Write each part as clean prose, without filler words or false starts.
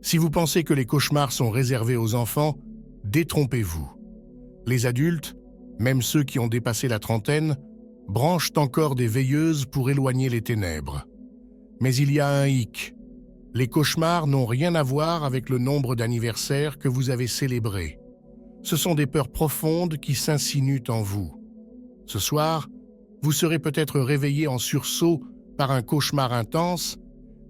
Si vous pensez que les cauchemars sont réservés aux enfants, détrompez-vous. Les adultes, même ceux qui ont dépassé la trentaine, branchent encore des veilleuses pour éloigner les ténèbres. Mais il y a un hic. Les cauchemars n'ont rien à voir avec le nombre d'anniversaires que vous avez célébrés. Ce sont des peurs profondes qui s'insinuent en vous. Ce soir, vous serez peut-être réveillé en sursaut par un cauchemar intense,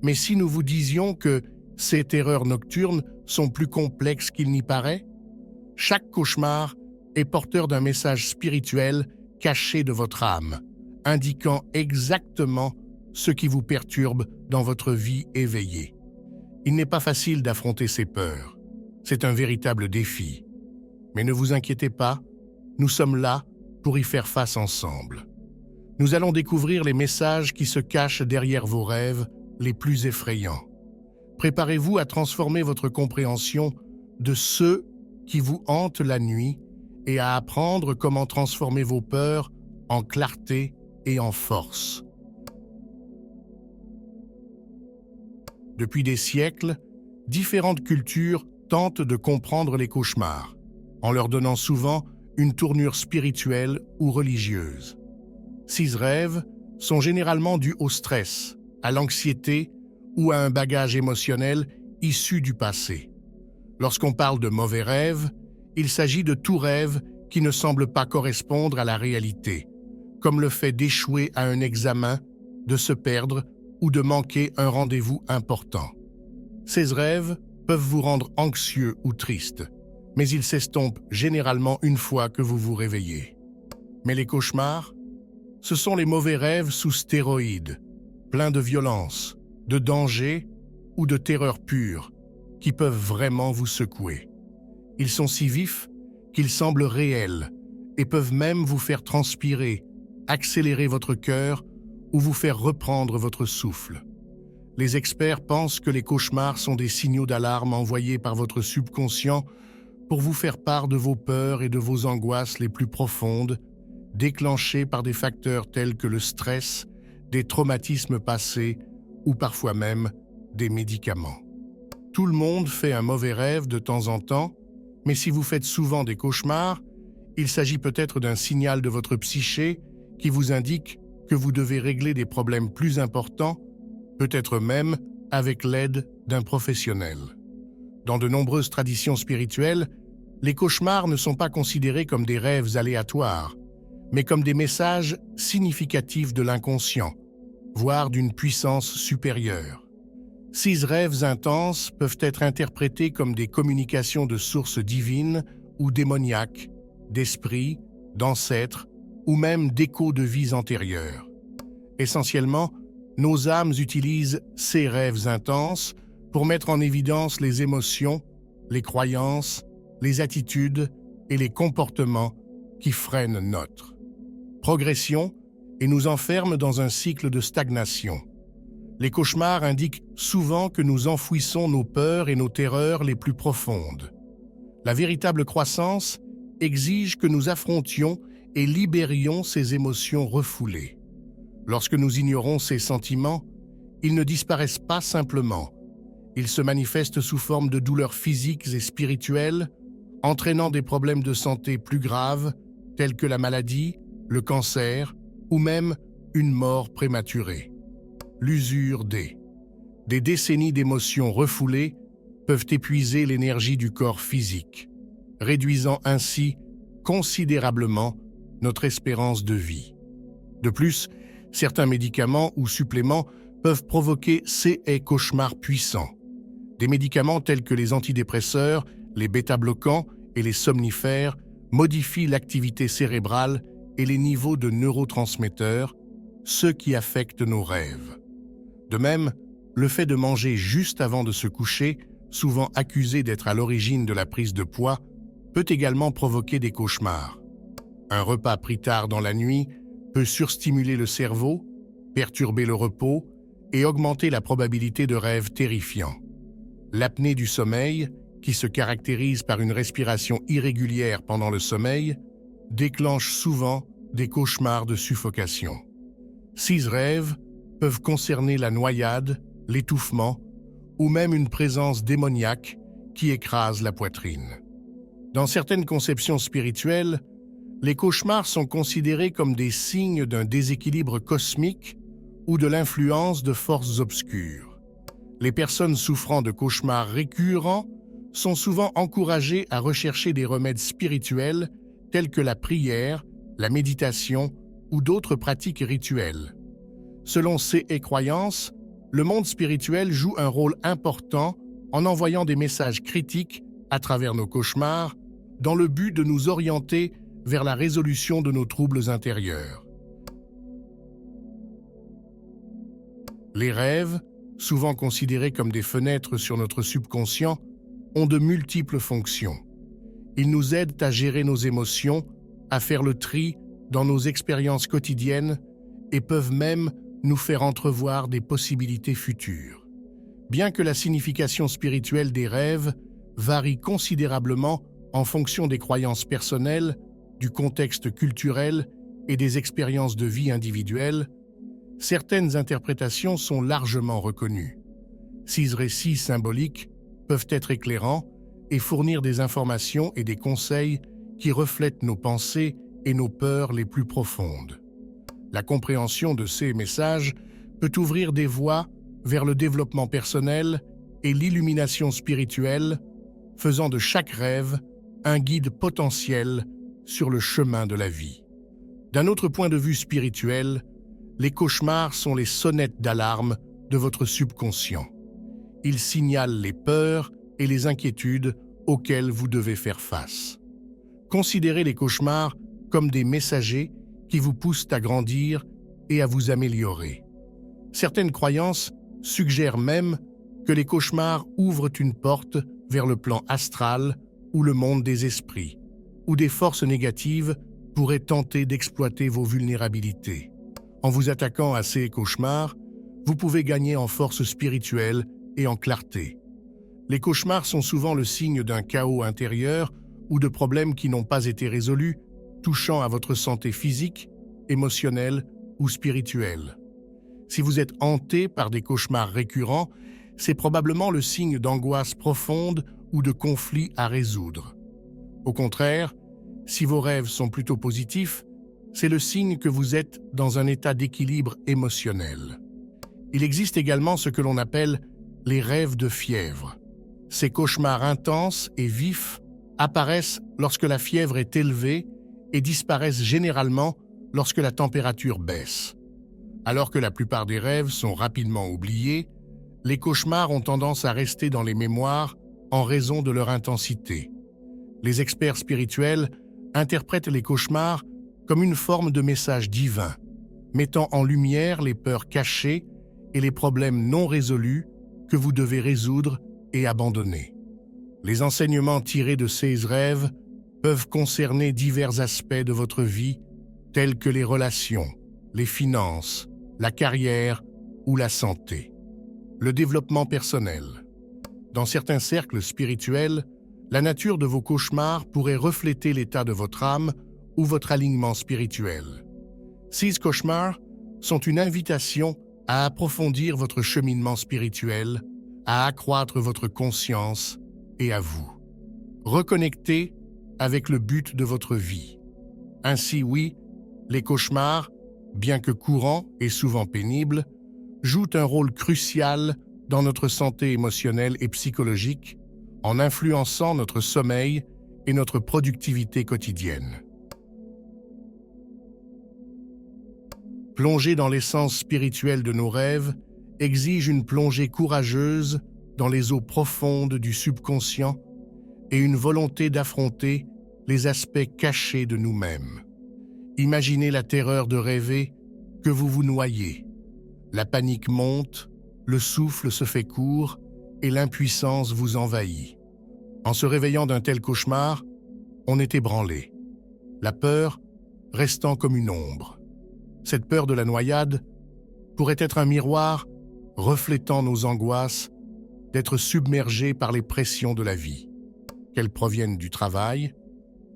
mais si nous vous disions que ces terreurs nocturnes sont plus complexes qu'il n'y paraît, chaque cauchemar est porteur d'un message spirituel caché de votre âme, indiquant exactement ce qui vous perturbe dans votre vie éveillée. Il n'est pas facile d'affronter ces peurs. C'est un véritable défi. Mais ne vous inquiétez pas, nous sommes là pour y faire face ensemble. Nous allons découvrir les messages qui se cachent derrière vos rêves les plus effrayants. Préparez-vous à transformer votre compréhension de ceux qui vous hantent la nuit et à apprendre comment transformer vos peurs en clarté et en force. Depuis des siècles, différentes cultures tentent de comprendre les cauchemars, en leur donnant souvent une tournure spirituelle ou religieuse. Ces rêves sont généralement dus au stress, à l'anxiété ou à un bagage émotionnel issu du passé. Lorsqu'on parle de mauvais rêves, il s'agit de tout rêve qui ne semble pas correspondre à la réalité, comme le fait d'échouer à un examen, de se perdre ou de manquer un rendez-vous important. Ces rêves peuvent vous rendre anxieux ou triste, mais ils s'estompent généralement une fois que vous vous réveillez. Mais les cauchemars, ce sont les mauvais rêves sous stéroïdes, pleins de violence, de danger ou de terreur pure, qui peuvent vraiment vous secouer. Ils sont si vifs qu'ils semblent réels et peuvent même vous faire transpirer, accélérer votre cœur ou vous faire reprendre votre souffle. Les experts pensent que les cauchemars sont des signaux d'alarme envoyés par votre subconscient pour vous faire part de vos peurs et de vos angoisses les plus profondes, déclenchées par des facteurs tels que le stress, des traumatismes passés ou parfois même des médicaments. Tout le monde fait un mauvais rêve de temps en temps, mais si vous faites souvent des cauchemars, il s'agit peut-être d'un signal de votre psyché qui vous indique que vous devez régler des problèmes plus importants, peut-être même avec l'aide d'un professionnel. Dans de nombreuses traditions spirituelles, les cauchemars ne sont pas considérés comme des rêves aléatoires, mais comme des messages significatifs de l'inconscient, voire d'une puissance supérieure. Ces rêves intenses peuvent être interprétés comme des communications de sources divines ou démoniaques, d'esprits, d'ancêtres ou même d'échos de vies antérieures. Essentiellement, nos âmes utilisent ces rêves intenses pour mettre en évidence les émotions, les croyances, les attitudes et les comportements qui freinent notre progression et nous enferment dans un cycle de stagnation. Les cauchemars indiquent souvent que nous enfouissons nos peurs et nos terreurs les plus profondes. La véritable croissance exige que nous affrontions et libérions ces émotions refoulées. Lorsque nous ignorons ces sentiments, ils ne disparaissent pas simplement. Ils se manifestent sous forme de douleurs physiques et spirituelles, entraînant des problèmes de santé plus graves, tels que la maladie, le cancer ou même une mort prématurée. L'usure des décennies d'émotions refoulées peuvent épuiser l'énergie du corps physique, réduisant ainsi considérablement notre espérance de vie. De plus, certains médicaments ou suppléments peuvent provoquer ces cauchemars puissants. Des médicaments tels que les antidépresseurs, les bêta-bloquants et les somnifères modifient l'activité cérébrale et les niveaux de neurotransmetteurs, ce qui affecte nos rêves. De même, le fait de manger juste avant de se coucher, souvent accusé d'être à l'origine de la prise de poids, peut également provoquer des cauchemars. Un repas pris tard dans la nuit peut surstimuler le cerveau, perturber le repos et augmenter la probabilité de rêves terrifiants. L'apnée du sommeil, qui se caractérise par une respiration irrégulière pendant le sommeil, déclenche souvent des cauchemars de suffocation. Ces rêves peuvent concerner la noyade, l'étouffement ou même une présence démoniaque qui écrase la poitrine. Dans certaines conceptions spirituelles, les cauchemars sont considérés comme des signes d'un déséquilibre cosmique ou de l'influence de forces obscures. Les personnes souffrant de cauchemars récurrents sont souvent encouragées à rechercher des remèdes spirituels tels que la prière, la méditation ou d'autres pratiques rituelles. Selon ces croyances, le monde spirituel joue un rôle important en envoyant des messages critiques à travers nos cauchemars dans le but de nous orienter vers la résolution de nos troubles intérieurs. Les rêves, souvent considérés comme des fenêtres sur notre subconscient, ont de multiples fonctions. Ils nous aident à gérer nos émotions, à faire le tri dans nos expériences quotidiennes et peuvent même nous faire entrevoir des possibilités futures. Bien que la signification spirituelle des rêves varie considérablement en fonction des croyances personnelles, du contexte culturel et des expériences de vie individuelles, certaines interprétations sont largement reconnues. Ces récits symboliques peuvent être éclairants et fournir des informations et des conseils qui reflètent nos pensées et nos peurs les plus profondes. La compréhension de ces messages peut ouvrir des voies vers le développement personnel et l'illumination spirituelle, faisant de chaque rêve un guide potentiel sur le chemin de la vie. D'un autre point de vue spirituel, les cauchemars sont les sonnettes d'alarme de votre subconscient. Ils signalent les peurs et les inquiétudes auxquelles vous devez faire face. Considérez les cauchemars comme des messagers qui vous poussent à grandir et à vous améliorer. Certaines croyances suggèrent même que les cauchemars ouvrent une porte vers le plan astral ou le monde des esprits, où des forces négatives pourraient tenter d'exploiter vos vulnérabilités. En vous attaquant à ces cauchemars, vous pouvez gagner en force spirituelle et en clarté. Les cauchemars sont souvent le signe d'un chaos intérieur ou de problèmes qui n'ont pas été résolus, touchant à votre santé physique, émotionnelle ou spirituelle. Si vous êtes hanté par des cauchemars récurrents, c'est probablement le signe d'angoisse profonde ou de conflits à résoudre. Au contraire, si vos rêves sont plutôt positifs, c'est le signe que vous êtes dans un état d'équilibre émotionnel. Il existe également ce que l'on appelle les rêves de fièvre. Ces cauchemars intenses et vifs apparaissent lorsque la fièvre est élevée et disparaissent généralement lorsque la température baisse. Alors que la plupart des rêves sont rapidement oubliés, les cauchemars ont tendance à rester dans les mémoires en raison de leur intensité. Les experts spirituels interprètent les cauchemars comme une forme de message divin, mettant en lumière les peurs cachées et les problèmes non résolus que vous devez résoudre et abandonner. Les enseignements tirés de ces rêves peuvent concerner divers aspects de votre vie, tels que les relations, les finances, la carrière ou la santé. Le développement personnel. Dans certains cercles spirituels, la nature de vos cauchemars pourrait refléter l'état de votre âme ou votre alignement spirituel. Ces cauchemars sont une invitation à approfondir votre cheminement spirituel, à accroître votre conscience et à vous reconnecter avec le but de votre vie. Ainsi, oui, les cauchemars, bien que courants et souvent pénibles, jouent un rôle crucial dans notre santé émotionnelle et psychologique, en influençant notre sommeil et notre productivité quotidienne. Plonger dans l'essence spirituelle de nos rêves exige une plongée courageuse dans les eaux profondes du subconscient et une volonté d'affronter les aspects cachés de nous-mêmes. Imaginez la terreur de rêver que vous vous noyez. La panique monte, le souffle se fait court et l'impuissance vous envahit. En se réveillant d'un tel cauchemar, on est ébranlé, la peur restant comme une ombre. Cette peur de la noyade pourrait être un miroir reflétant nos angoisses d'être submergés par les pressions de la vie, qu'elles proviennent du travail,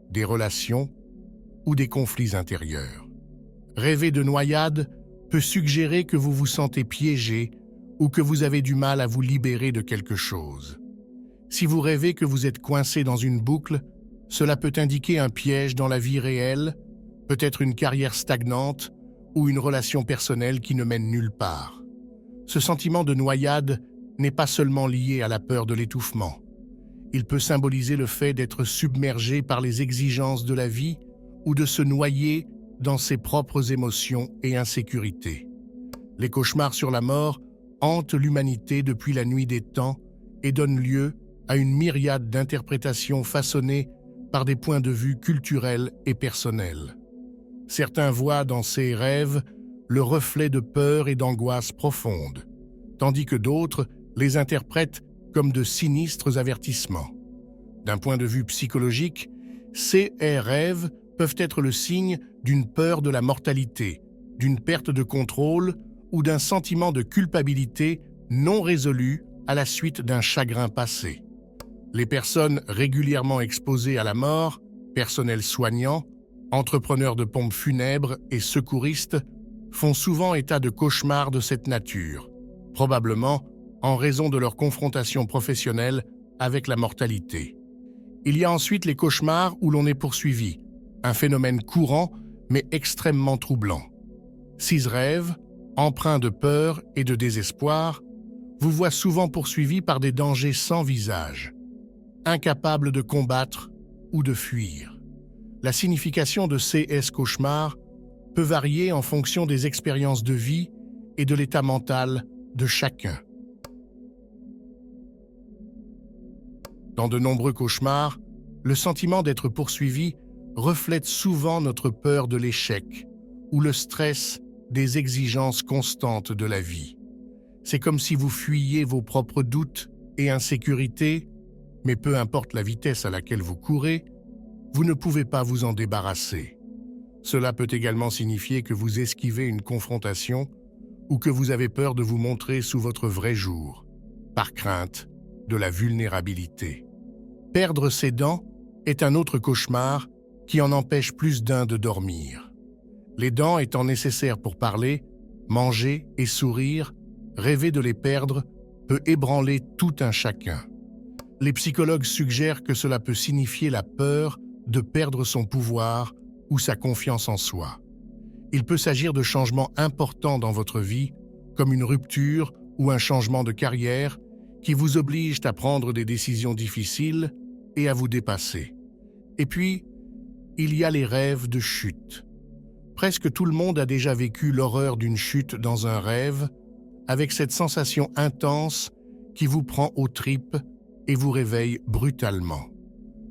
des relations ou des conflits intérieurs. Rêver de noyade peut suggérer que vous vous sentez piégé ou que vous avez du mal à vous libérer de quelque chose. Si vous rêvez que vous êtes coincé dans une boucle, cela peut indiquer un piège dans la vie réelle, peut-être une carrière stagnante ou une relation personnelle qui ne mène nulle part. Ce sentiment de noyade n'est pas seulement lié à la peur de l'étouffement. Il peut symboliser le fait d'être submergé par les exigences de la vie ou de se noyer dans ses propres émotions et insécurités. Les cauchemars sur la mort hantent l'humanité depuis la nuit des temps et donnent lieu à une myriade d'interprétations façonnées par des points de vue culturels et personnels. Certains voient dans ces rêves le reflet de peur et d'angoisse profonde, tandis que d'autres les interprètent comme de sinistres avertissements. D'un point de vue psychologique, ces rêves peuvent être le signe d'une peur de la mortalité, d'une perte de contrôle ou d'un sentiment de culpabilité non résolu à la suite d'un chagrin passé. Les personnes régulièrement exposées à la mort, personnel soignant, entrepreneurs de pompes funèbres et secouristes, font souvent état de cauchemars de cette nature, probablement en raison de leur confrontation professionnelle avec la mortalité. Il y a ensuite les cauchemars où l'on est poursuivi, un phénomène courant mais extrêmement troublant. Ces rêves, empreints de peur et de désespoir, vous voient souvent poursuivis par des dangers sans visage, incapables de combattre ou de fuir. La signification de ces cauchemars peut varier en fonction des expériences de vie et de l'état mental de chacun. Dans de nombreux cauchemars, le sentiment d'être poursuivi reflète souvent notre peur de l'échec ou le stress des exigences constantes de la vie. C'est comme si vous fuyiez vos propres doutes et insécurités, mais peu importe la vitesse à laquelle vous courez, vous ne pouvez pas vous en débarrasser. Cela peut également signifier que vous esquivez une confrontation ou que vous avez peur de vous montrer sous votre vrai jour, par crainte de la vulnérabilité. Perdre ses dents est un autre cauchemar qui en empêche plus d'un de dormir. Les dents étant nécessaires pour parler, manger et sourire, rêver de les perdre peut ébranler tout un chacun. Les psychologues suggèrent que cela peut signifier la peur de perdre son pouvoir ou sa confiance en soi. Il peut s'agir de changements importants dans votre vie, comme une rupture ou un changement de carrière, qui vous obligent à prendre des décisions difficiles et à vous dépasser. Et puis, il y a les rêves de chute. Presque tout le monde a déjà vécu l'horreur d'une chute dans un rêve, avec cette sensation intense qui vous prend aux tripes et vous réveille brutalement.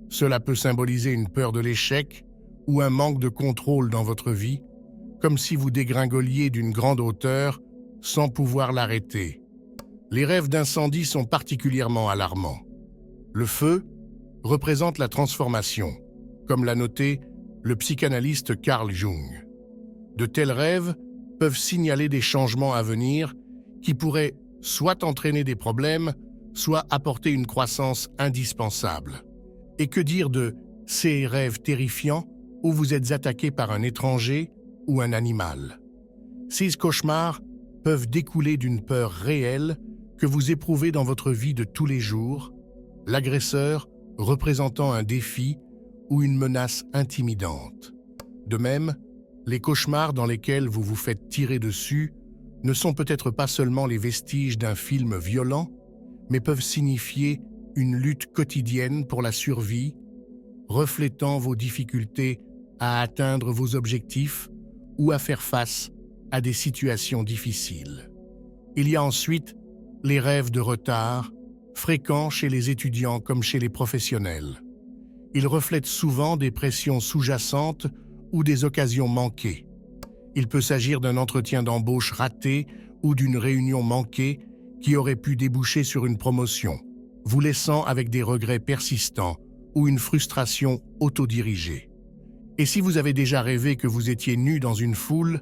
Cela peut symboliser une peur de l'échec ou un manque de contrôle dans votre vie, comme si vous dégringoliez d'une grande hauteur sans pouvoir l'arrêter. Les rêves d'incendie sont particulièrement alarmants. Le feu représente la transformation, comme l'a noté le psychanalyste Carl Jung. De tels rêves peuvent signaler des changements à venir qui pourraient soit entraîner des problèmes, soit apporter une croissance indispensable. Et que dire de ces rêves terrifiants où vous êtes attaqué par un étranger ou un animal? Ces cauchemars peuvent découler d'une peur réelle que vous éprouvez dans votre vie de tous les jours, l'agresseur représentant un défi ou une menace intimidante. De même, les cauchemars dans lesquels vous vous faites tirer dessus ne sont peut-être pas seulement les vestiges d'un film violent, mais peuvent signifier une lutte quotidienne pour la survie, reflétant vos difficultés à atteindre vos objectifs ou à faire face à des situations difficiles. Il y a ensuite les rêves de retard, fréquents chez les étudiants comme chez les professionnels. Ils reflètent souvent des pressions sous-jacentes ou des occasions manquées. Il peut s'agir d'un entretien d'embauche raté ou d'une réunion manquée qui aurait pu déboucher sur une promotion, vous laissant avec des regrets persistants ou une frustration autodirigée. Et si vous avez déjà rêvé que vous étiez nu dans une foule,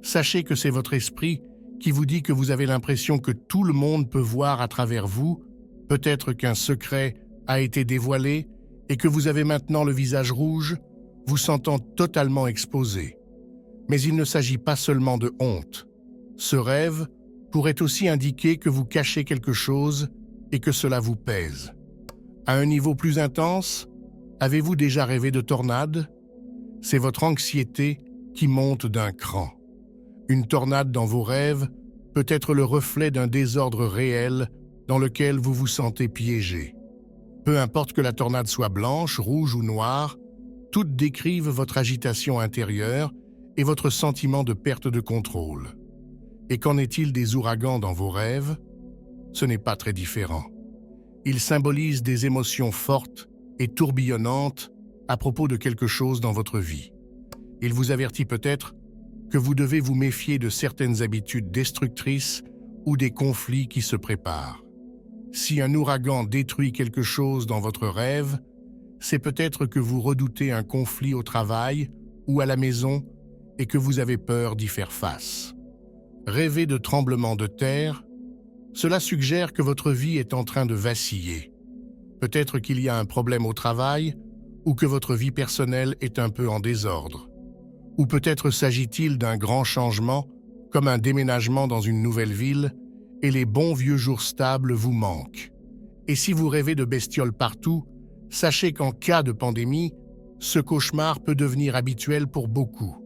sachez que c'est votre esprit qui vous dit que vous avez l'impression que tout le monde peut voir à travers vous, peut-être qu'un secret a été dévoilé et que vous avez maintenant le visage rouge, vous sentant totalement exposé. Mais il ne s'agit pas seulement de honte. Ce rêve pourrait aussi indiquer que vous cachez quelque chose et que cela vous pèse. À un niveau plus intense, avez-vous déjà rêvé de tornades? C'est votre anxiété qui monte d'un cran. Une tornade dans vos rêves peut être le reflet d'un désordre réel dans lequel vous vous sentez piégé. Peu importe que la tornade soit blanche, rouge ou noire, toutes décrivent votre agitation intérieure et votre sentiment de perte de contrôle. Et qu'en est-il des ouragans dans vos rêves? Ce n'est pas très différent. Ils symbolisent des émotions fortes et tourbillonnantes à propos de quelque chose dans votre vie. Il vous avertit peut-être que vous devez vous méfier de certaines habitudes destructrices ou des conflits qui se préparent. Si un ouragan détruit quelque chose dans votre rêve, c'est peut-être que vous redoutez un conflit au travail ou à la maison et que vous avez peur d'y faire face. Rêver de tremblements de terre, cela suggère que votre vie est en train de vaciller. Peut-être qu'il y a un problème au travail ou que votre vie personnelle est un peu en désordre. Ou peut-être s'agit-il d'un grand changement, comme un déménagement dans une nouvelle ville, et les bons vieux jours stables vous manquent. Et si vous rêvez de bestioles partout, sachez qu'en cas de pandémie, ce cauchemar peut devenir habituel pour beaucoup.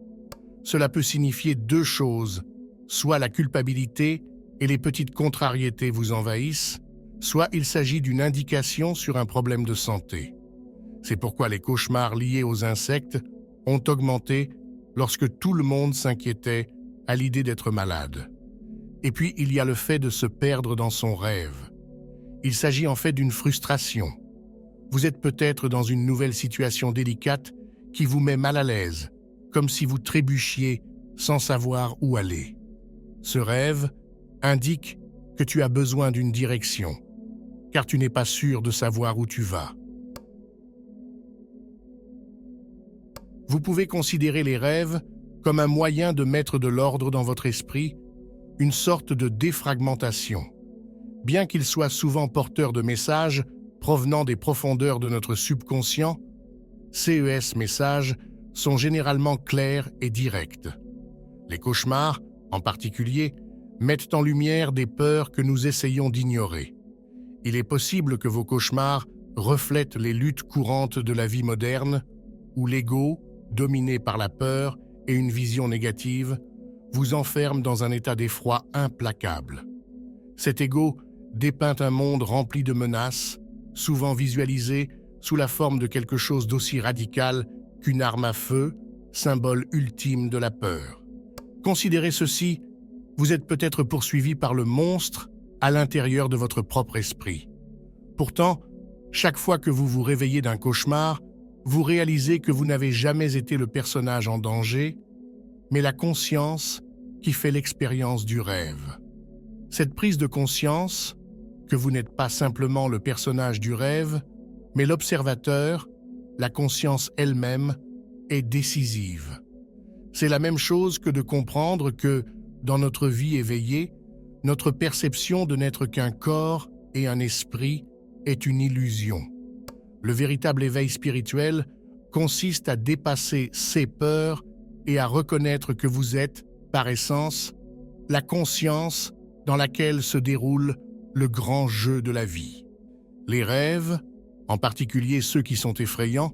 Cela peut signifier deux choses, soit la culpabilité et les petites contrariétés vous envahissent, soit il s'agit d'une indication sur un problème de santé. C'est pourquoi les cauchemars liés aux insectes ont augmenté lorsque tout le monde s'inquiétait à l'idée d'être malade. Et puis, il y a le fait de se perdre dans son rêve. Il s'agit en fait d'une frustration. Vous êtes peut-être dans une nouvelle situation délicate qui vous met mal à l'aise, comme si vous trébuchiez sans savoir où aller. Ce rêve indique que tu as besoin d'une direction, car tu n'es pas sûr de savoir où tu vas. Vous pouvez considérer les rêves comme un moyen de mettre de l'ordre dans votre esprit, une sorte de défragmentation. Bien qu'ils soient souvent porteurs de messages provenant des profondeurs de notre subconscient, ces messages sont généralement clairs et directs. Les cauchemars, en particulier, mettent en lumière des peurs que nous essayons d'ignorer. Il est possible que vos cauchemars reflètent les luttes courantes de la vie moderne, où l'ego, dominé par la peur et une vision négative, vous enferme dans un état d'effroi implacable. Cet ego dépeint un monde rempli de menaces, souvent visualisé sous la forme de quelque chose d'aussi radical qu'une arme à feu, symbole ultime de la peur. Considérez ceci, vous êtes peut-être poursuivi par le monstre à l'intérieur de votre propre esprit. Pourtant, chaque fois que vous vous réveillez d'un cauchemar, vous réalisez que vous n'avez jamais été le personnage en danger, mais la conscience qui fait l'expérience du rêve. Cette prise de conscience, que vous n'êtes pas simplement le personnage du rêve, mais l'observateur, la conscience elle-même, est décisive. C'est la même chose que de comprendre que, dans notre vie éveillée, notre perception de n'être qu'un corps et un esprit est une illusion. Le véritable éveil spirituel consiste à dépasser ces peurs et à reconnaître que vous êtes, par essence, la conscience dans laquelle se déroule le grand jeu de la vie. Les rêves, en particulier ceux qui sont effrayants,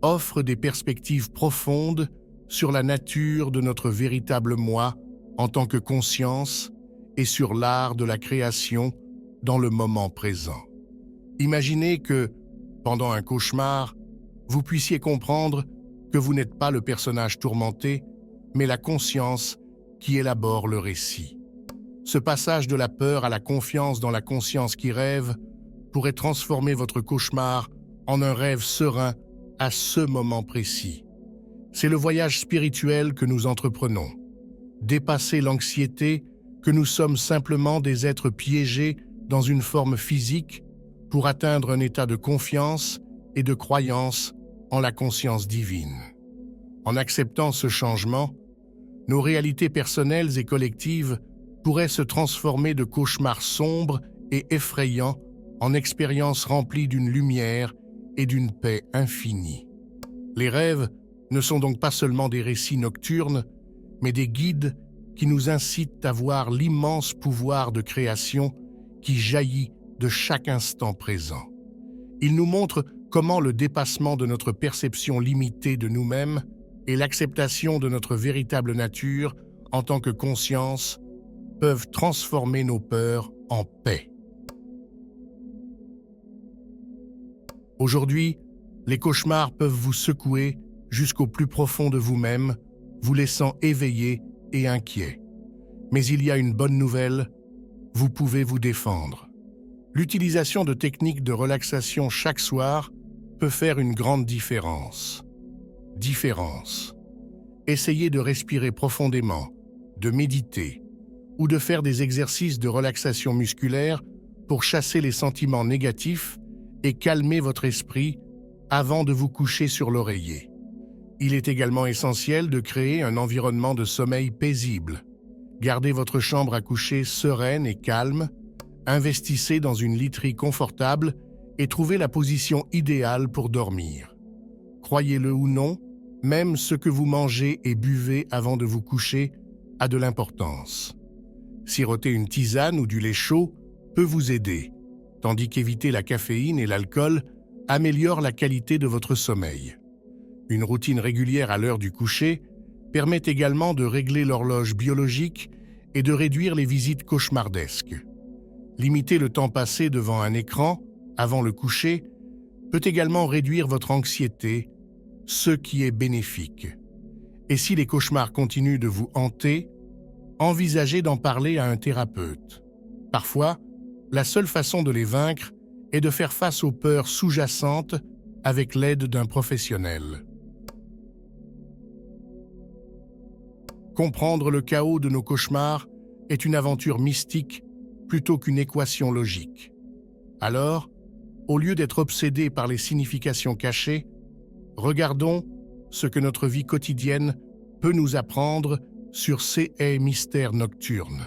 offrent des perspectives profondes sur la nature de notre véritable moi en tant que conscience et sur l'art de la création dans le moment présent. Imaginez que, pendant un cauchemar, vous puissiez comprendre que vous n'êtes pas le personnage tourmenté, mais la conscience qui élabore le récit. Ce passage de la peur à la confiance dans la conscience qui rêve pourrait transformer votre cauchemar en un rêve serein à ce moment précis. C'est le voyage spirituel que nous entreprenons. Dépasser l'anxiété que nous sommes simplement des êtres piégés dans une forme physique pour atteindre un état de confiance et de croyance en la conscience divine. En acceptant ce changement, nos réalités personnelles et collectives pourraient se transformer de cauchemars sombres et effrayants en expériences remplies d'une lumière et d'une paix infinie. Les rêves ne sont donc pas seulement des récits nocturnes, mais des guides qui nous incitent à voir l'immense pouvoir de création qui jaillit de chaque instant présent. Il nous montre comment le dépassement de notre perception limitée de nous-mêmes et l'acceptation de notre véritable nature en tant que conscience peuvent transformer nos peurs en paix. Aujourd'hui, les cauchemars peuvent vous secouer jusqu'au plus profond de vous-même, vous laissant éveillé et inquiet. Mais il y a une bonne nouvelle, vous pouvez vous défendre. L'utilisation de techniques de relaxation chaque soir peut faire une grande différence. Essayez de respirer profondément, de méditer ou de faire des exercices de relaxation musculaire pour chasser les sentiments négatifs et calmer votre esprit avant de vous coucher sur l'oreiller. Il est également essentiel de créer un environnement de sommeil paisible. Gardez votre chambre à coucher sereine et calme, investissez dans une literie confortable et trouvez la position idéale pour dormir. Croyez-le ou non, même ce que vous mangez et buvez avant de vous coucher a de l'importance. Siroter une tisane ou du lait chaud peut vous aider, tandis qu'éviter la caféine et l'alcool améliore la qualité de votre sommeil. Une routine régulière à l'heure du coucher permet également de régler l'horloge biologique et de réduire les visites cauchemardesques. Limiter le temps passé devant un écran avant le coucher peut également réduire votre anxiété, ce qui est bénéfique. Et si les cauchemars continuent de vous hanter, envisagez d'en parler à un thérapeute. Parfois, la seule façon de les vaincre est de faire face aux peurs sous-jacentes avec l'aide d'un professionnel. Comprendre le chaos de nos cauchemars est une aventure mystique plutôt qu'une équation logique. Alors, au lieu d'être obsédés par les significations cachées, regardons ce que notre vie quotidienne peut nous apprendre sur ces mystères nocturnes.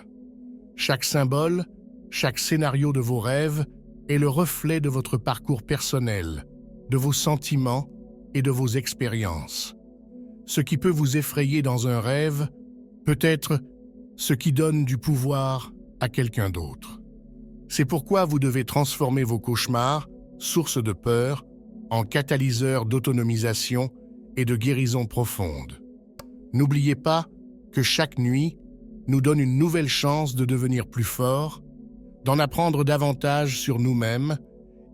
Chaque symbole, chaque scénario de vos rêves est le reflet de votre parcours personnel, de vos sentiments et de vos expériences. Ce qui peut vous effrayer dans un rêve peut être ce qui donne du pouvoir à quelqu'un d'autre. C'est pourquoi vous devez transformer vos cauchemars, source de peur, en catalyseurs d'autonomisation et de guérison profonde. N'oubliez pas que chaque nuit nous donne une nouvelle chance de devenir plus forts, d'en apprendre davantage sur nous-mêmes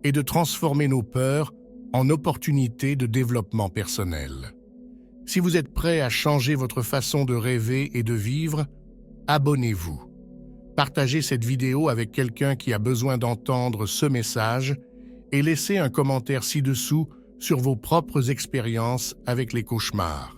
et de transformer nos peurs en opportunités de développement personnel. Si vous êtes prêt à changer votre façon de rêver et de vivre, abonnez-vous. Partagez cette vidéo avec quelqu'un qui a besoin d'entendre ce message et laissez un commentaire ci-dessous sur vos propres expériences avec les cauchemars.